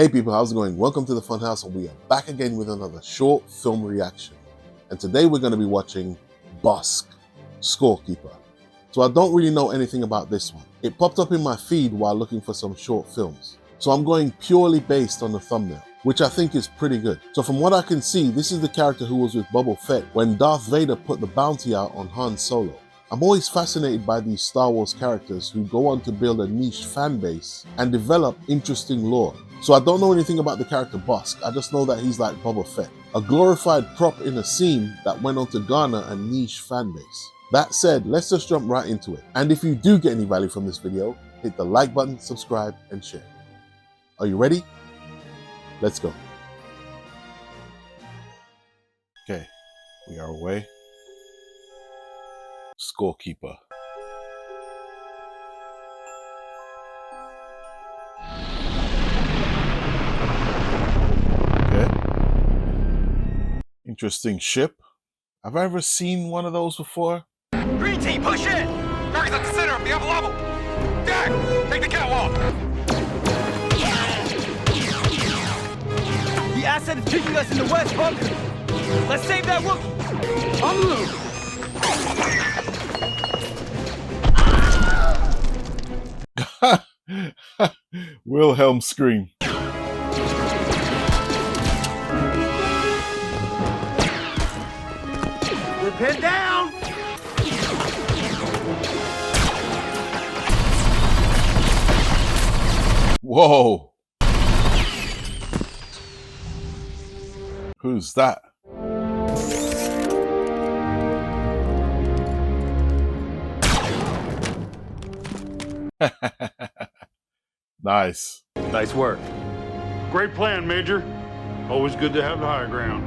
Hey people, how's it going? Welcome to the Funhouse, and we are back again with another short film reaction. And today we're going to be watching BOSSK, Scorekeeper. So I don't really know anything about this one. It popped up in my feed while looking for some short films. So I'm going purely based on the thumbnail, which I think is pretty good. So from what I can see, this is the character who was with Boba Fett when Darth Vader put the bounty out on Han Solo. I'm always fascinated by these Star Wars characters who go on to build a niche fan base and develop interesting lore. So I don't know anything about the character BOSSK, I just know that he's like Boba Fett, a glorified prop in a scene that went on to garner a niche fan base. That said, let's just jump right into it. And if you do get any value from this video, hit the like button, subscribe, and share. Are you ready? Let's go. Okay, we are away. Scorekeeper. Okay. Interesting ship. Have I ever seen one of those before? Green team, push in! Target's at the center of the upper level! Dak, take the catwalk! The asset is keeping us in the west bunker. Let's save that Wookiee. On the move. Wilhelm scream. We're pinned down. Whoa. Who's that? Nice. Nice work. Great plan, Major. Always good to have the high ground.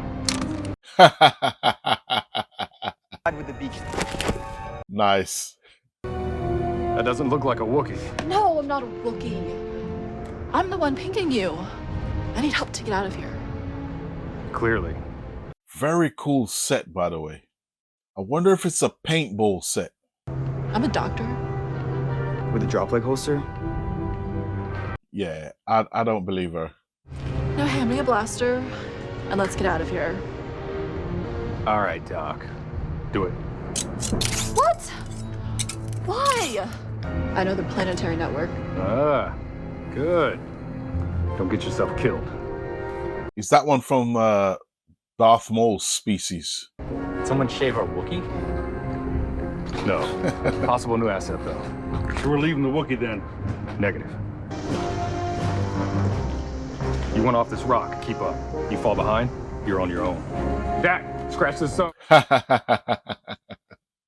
With the beacon. Nice. That doesn't look like a Wookiee. No, I'm not a Wookiee. I'm the one pinging you. I need help to get out of here. Clearly. Very cool set, by the way. I wonder if it's a paintball set. I'm a doctor. With a drop leg holster? Yeah, I don't believe her. Now hand me a blaster, and let's get out of here. All right, Doc. Do it. What? Why? I know the planetary network. Ah, good. Don't get yourself killed. Is that one from Darth Maul's species? Someone shave our Wookiee? No. Possible new asset, though. So we're leaving the Wookiee then. Negative. You went off this rock. Keep up. You fall behind, you're on your own. Dak, scratch this up.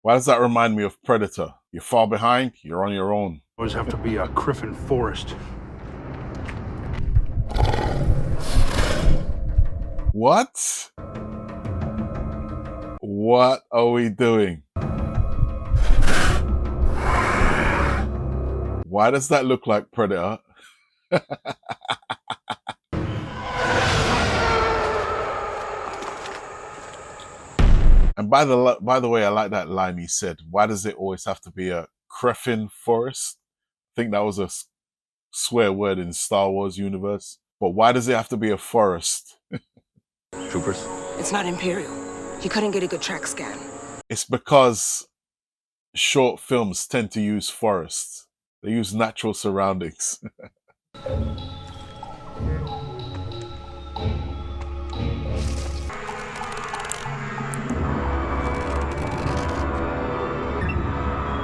Why does that remind me of Predator? You're far behind, you're on your own. Always have to be a Griffin Forest. What? What are we doing? Why does that look like Predator? And by the way, I like that line he said. Why does it always have to be a Griffin Forest? I think that was a swear word in Star Wars universe. But why does it have to be a forest? Troopers. It's not Imperial. He couldn't get a good track scan. It's because short films tend to use forests. They use natural surroundings.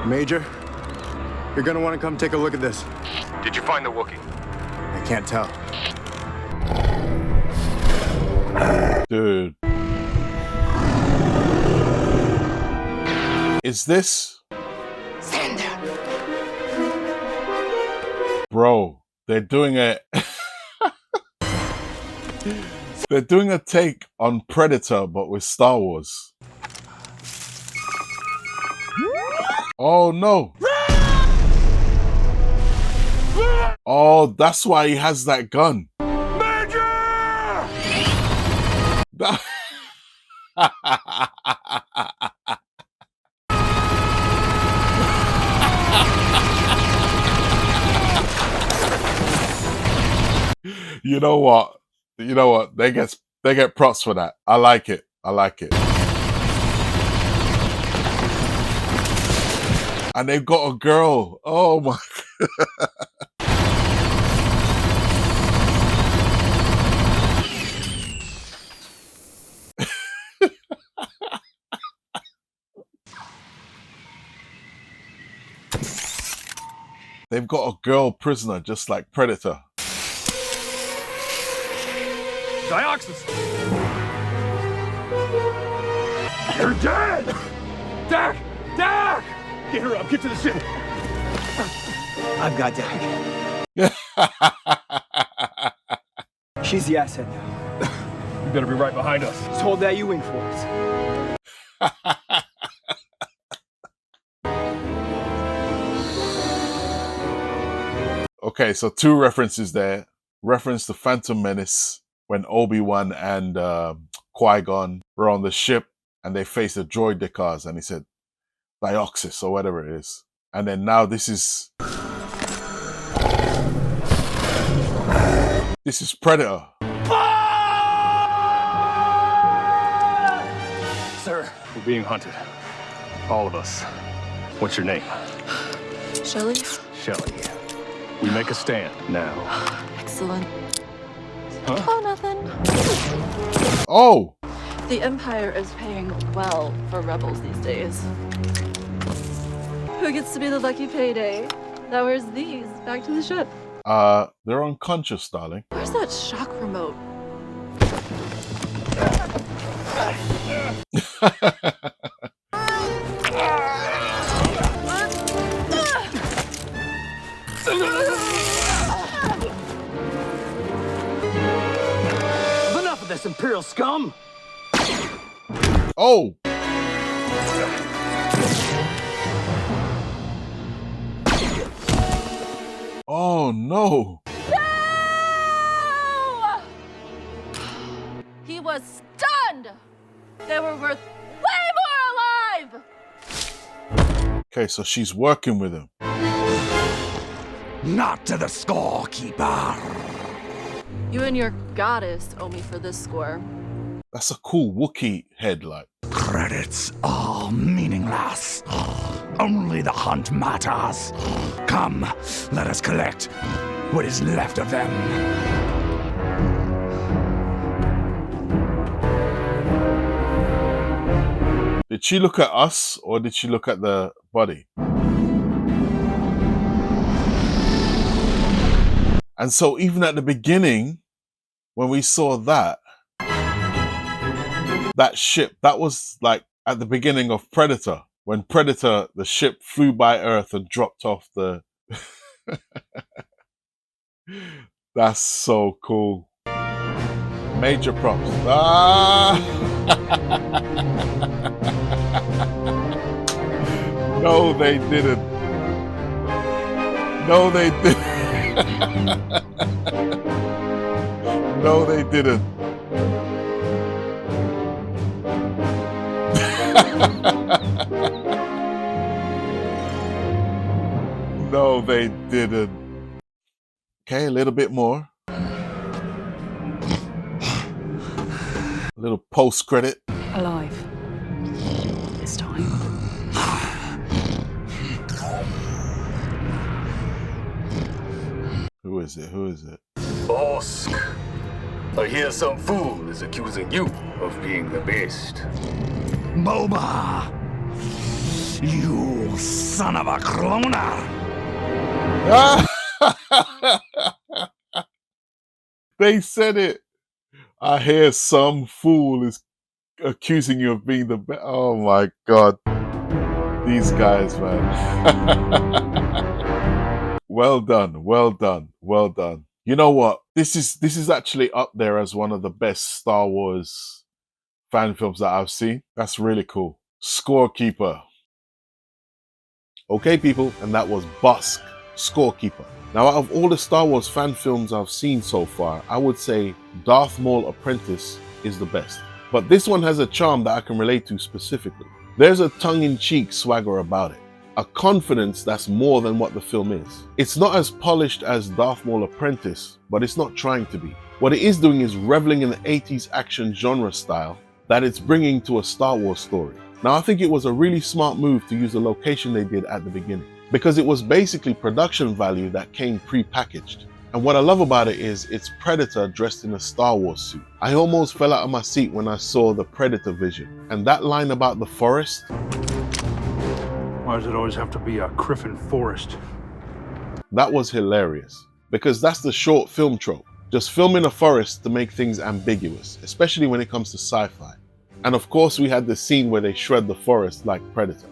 Major, you're gonna want to come take a look at this. Did you find the Wookiee? I can't tell. Dude. Is this? Stand there. Bro, they're doing a... They're doing a take on Predator, but with Star Wars. Oh no. Oh, that's why he has that gun. Major! You know what? You know what? They get props for that. I like it. I like it. And they've got a girl. Oh my. They've got a girl prisoner just like Predator. Dioxys! You're dead! Dak! Dak! Get her up, get to the ship! I've got Dak. She's the asset now. You better be right behind us. Just hold that U-wing for us. Okay, so two references there. Reference to Phantom Menace when Obi-Wan and Qui-Gon were on the ship and they faced a droid they caused, and he said Dioxys or whatever it is. And then now this is Predator. Sir, we're being hunted. All of us. What's your name? Shelley? Shelley. We make a stand now. Excellent. Huh? Oh, nothing. Oh! The Empire is paying well for rebels these days. Who gets to be the lucky payday? That wears these back to the ship. They're unconscious, darling. Where's that shock remote? Enough of this Imperial scum! Oh! Oh no! No! He was stunned! They were worth way more alive! Okay, so she's working with him. Not to the scorekeeper. You and your goddess owe me for this score. That's a cool Wookiee head, like. Credits are meaningless. Only the hunt matters. Come, let us collect what is left of them. Did she look at us or did she look at the body? And so even at the beginning, when we saw that ship, that was like at the beginning of Predator. When Predator, the ship flew by Earth and dropped off the... That's so cool. Major props. Ah! No, they didn't. No, they didn't. No, they didn't. No, they didn't. Okay, a little bit more. A little post-credit. Alive. This time. Who is it? Who is it? BOSSK. I hear some fool is accusing you of being the best. Boba! You son of a cloner! They said it. I hear some fool is accusing you of being the best. Oh my God. These guys, man. Well done, well done, well done. You know what? This is actually up there as one of the best Star Wars fan films that I've seen. That's really cool. Scorekeeper. Okay, people, and that was BOSSK, Scorekeeper. Now, out of all the Star Wars fan films I've seen so far, I would say Darth Maul Apprentice is the best. But this one has a charm that I can relate to specifically. There's a tongue-in-cheek swagger about it. a confidence that's more than what the film is. It's not as polished as Darth Maul Apprentice, but it's not trying to be. What it is doing is reveling in the 80s action genre style that it's bringing to a Star Wars story. Now, I think it was a really smart move to use the location they did at the beginning, because it was basically production value that came pre-packaged. And what I love about it is it's Predator dressed in a Star Wars suit. I almost fell out of my seat when I saw the Predator vision. And that line about the forest. Why does it always have to be a Griffin forest? That was hilarious, because that's the short film trope. Just film in a forest to make things ambiguous, especially when it comes to sci-fi. And of course we had the scene where they shred the forest like Predator.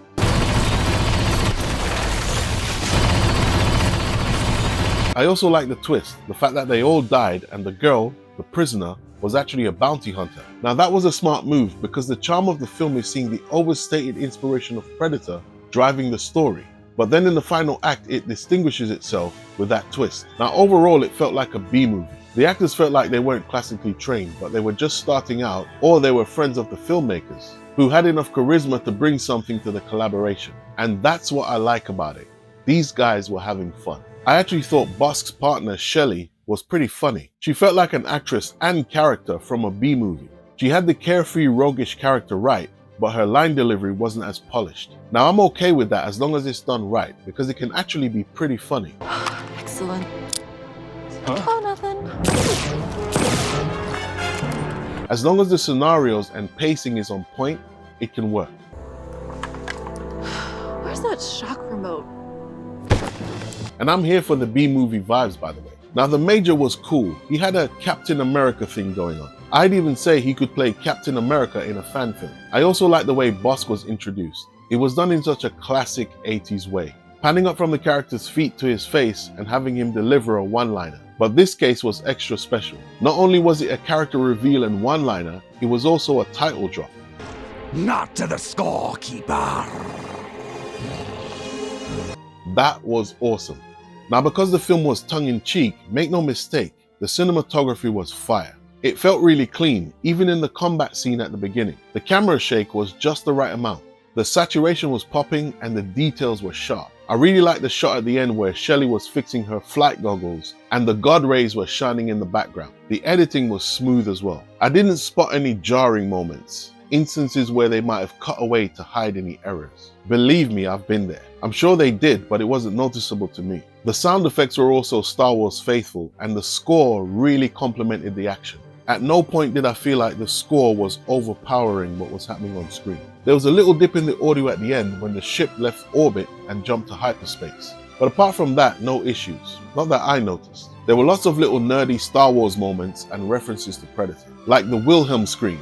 I also like the twist, the fact that they all died and the girl, the prisoner, was actually a bounty hunter. Now that was a smart move because the charm of the film is seeing the overstated inspiration of Predator driving the story. But then in the final act it distinguishes itself with that twist. Now overall it felt like a B movie. The actors felt like they weren't classically trained, but they were just starting out, or they were friends of the filmmakers who had enough charisma to bring something to the collaboration. And that's what I like about it. These guys were having fun. I actually thought BOSSK's partner, Shelley, was pretty funny. She felt like an actress and character from a B movie. She had the carefree, roguish character right, but her line delivery wasn't as polished. Now I'm okay with that as long as it's done right, because it can actually be pretty funny. Excellent. Huh? Oh, nothing. As long as the scenarios and pacing is on point, it can work. Where's that shock remote? And I'm here for the B-movie vibes, by the way. Now the Major was cool. He had a Captain America thing going on. I'd even say he could play Captain America in a fan film. I also like the way BOSSK was introduced. It was done in such a classic 80s way, panning up from the character's feet to his face and having him deliver a one-liner. But this case was extra special. Not only was it a character reveal and one-liner, it was also a title drop. Not to the scorekeeper. That was awesome. Now because the film was tongue-in-cheek, make no mistake, the cinematography was fire. It felt really clean, even in the combat scene at the beginning. The camera shake was just the right amount. The saturation was popping and the details were sharp. I really liked the shot at the end where Shelley was fixing her flight goggles and the god rays were shining in the background. The editing was smooth as well. I didn't spot any jarring moments, instances where they might have cut away to hide any errors. Believe me, I've been there. I'm sure they did, but it wasn't noticeable to me. The sound effects were also Star Wars faithful and the score really complemented the action. At no point did I feel like the score was overpowering what was happening on screen. There was a little dip in the audio at the end when the ship left orbit and jumped to hyperspace. But apart from that, no issues. Not that I noticed. There were lots of little nerdy Star Wars moments and references to Predator, like the Wilhelm scream,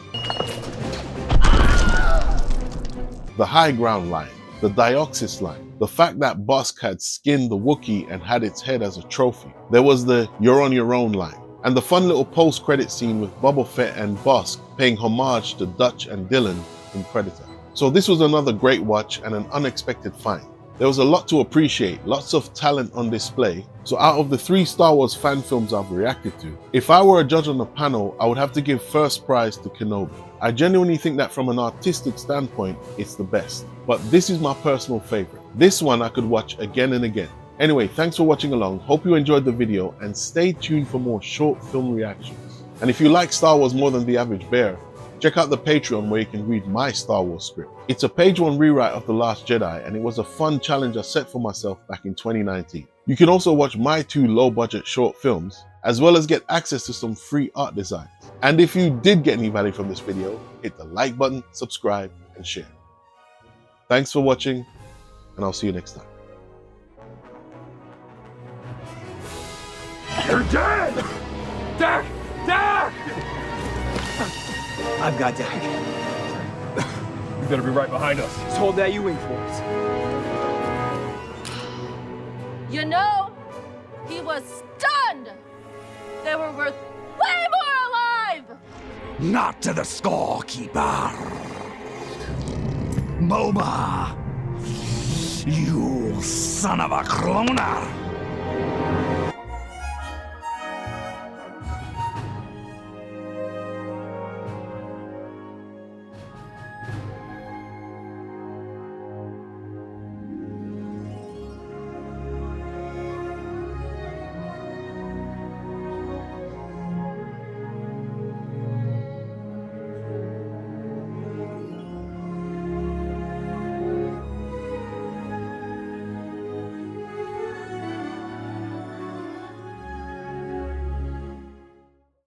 the high ground line, the Dioxis line, the fact that BOSSK had skinned the Wookiee and had its head as a trophy. There was the "you're on your own" line, and the fun little post-credit scene with Boba Fett and BOSSK paying homage to Dutch and Dylan in Predator. So this was another great watch and an unexpected find. There was a lot to appreciate, lots of talent on display. So out of the 3 Star Wars fan films I've reacted to, if I were a judge on the panel, I would have to give first prize to Kenobi. I genuinely think that from an artistic standpoint, it's the best. But this is my personal favorite. This one I could watch again and again. Anyway, thanks for watching along. Hope you enjoyed the video and stay tuned for more short film reactions. And if you like Star Wars more than the average bear, check out the Patreon where you can read my Star Wars script. It's a page 1 rewrite of The Last Jedi and it was a fun challenge I set for myself back in 2019. You can also watch my 2 low-budget short films, as well as get access to some free art designs. And if you did get any value from this video, hit the like button, subscribe, and share. Thanks for watching, and I'll see you next time. You're dead! Dak! Dak! I've got Dak. You better be right behind us. Just hold that U-wing for us. You know, he was stunned. They were worth way more alive. Not to the scorekeeper. Boba, you son of a cloner.